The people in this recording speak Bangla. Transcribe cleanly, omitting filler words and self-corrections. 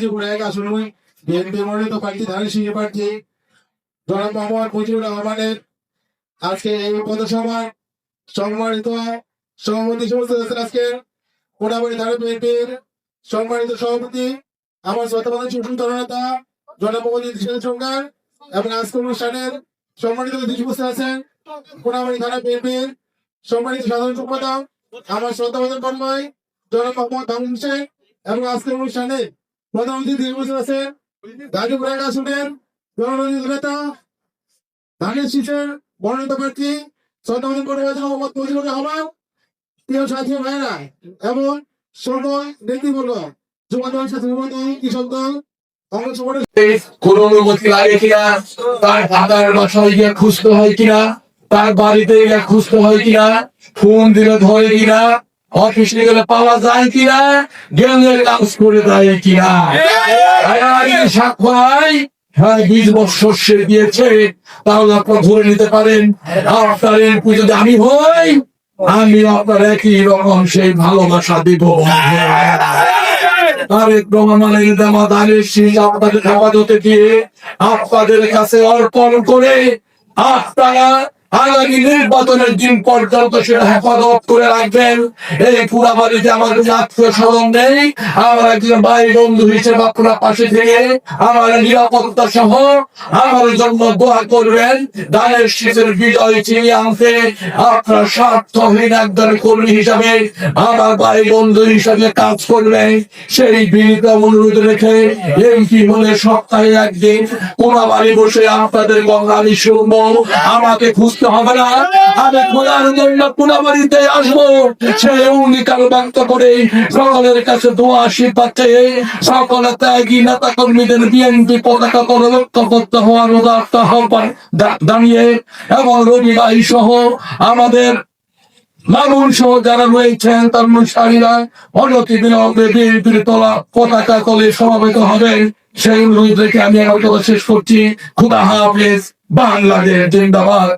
গাজীপুর 1 আসনে বিএনপি মনোনীত প্রার্থী ধানের শীর্ষ প্রার্থী জনাব মোহাম্মদ মুজিবুর রহমানের আজকে এই পথসভার সম্মানিত সভাপতি সমস্ত আজকে কোনাবাড়ি থানা বিএনপির সম্মানিত সভাপতি আমার শ্রদ্ধাবান সুন্দর নেতা জনাব মোহাম্মদ সরকার এবং আজকে অনুষ্ঠানের সম্মানিত অতিথি উপস্থিত আছেন কোনাবাড়ি থানা বিএনপির সম্মানিত সাধারণ সম্পাদক আমার শ্রদ্ধাবান কর্মী জনাব মোহাম্মদ তামিম শেখ এবং আজকের অনুষ্ঠানে প্রধান অতিথি উপস্থিত আছেন গাজীপুর 1 আসনের জনপ্রিয় নেতা ধানের শীষের মনোনীত প্রার্থী শ্রদ্ধাবান কর্মী মোহাম্মদ মুজিবুর রহমান, প্রিয় সাথী ভাইয়েরা এবং সকল নেতৃবৃন্দ, যুবদল, ছাত্রদল, কৃষক দল, কংগ্রেস কোন অনুমতি লাগে কিনা, তার ভাতার বাসায় গিয়ে খুঁজতে হয় কিনা, তার বাড়িতে গিয়ে খুঁজতে হয় কিনা, ফোন দিলে ধরে কিনা, অফিসে গেলে পাওয়া যায় কিনা, গেলে কাজ করে দেয় কিনা, সাক্ষ্য হয় 20 বছর সে দিয়েছে, তাহলে আপনারা ধরে নিতে পারেন আপনার যদি আমি হই, আমি আপনার একই রকম সেই ভালোবাসা দিব। তারেক রহমানের দেওয়া ধানের শীষ আপনাদের হেফাজতে দিয়ে আপনাদের কাছে অর্পণ করে আপনারা আগামী নির্বাচনের দিন পর্যন্ত সেটা হেফাজত করে রাখবেন। এই পুরা বাড়িতে আমার আত্মীয় স্বজন নেই, আমার একজন ভাই বন্ধু হিসেবে আপনার পাশে থেকে আমার নিরাপত্তা সহ আমার জন্য দোয়া করবেন। ধানের শীষের বিজয় ছিনিয়ে আনতে আপনার স্বার্থহীন একজন কর্মী হিসাবে আমার ভাই বন্ধু হিসাবে কাজ করবেন, সেই বিনীত অনুরোধ রেখে এমপি হলে সপ্তাহে একদিন কোনাবাড়ি বসে আপনাদের গঙ্গা আমি শুনবো, আমাকে খুঁজতে হবে না, আমি খোলার জন্য কোনাবাড়িতে আসবো। সেই অঙ্গীকার ব্যক্ত করে সকলের কাছে দোয়া আশীর্বাদ চেয়ে সকল ত্যাগী নেতা কর্মীদের বিএনপি পতাকা লক্ষ্য হওয়ার উদাত্ত আহ্বান দাঁড়িয়ে এবং রবি ভাই সহ আমাদের মামুন সহ যারা রয়েছেন তার অনুসারীরা অনতি বিলম্বে বিএনপির তোলা পতাকা তলে সমাবেত হবেন, সেই অনুরোধ রেখে আমি আমার কথা শেষ করছি। খুদা হাফেজ। বাংলাদেশ জিন্দাবাদ।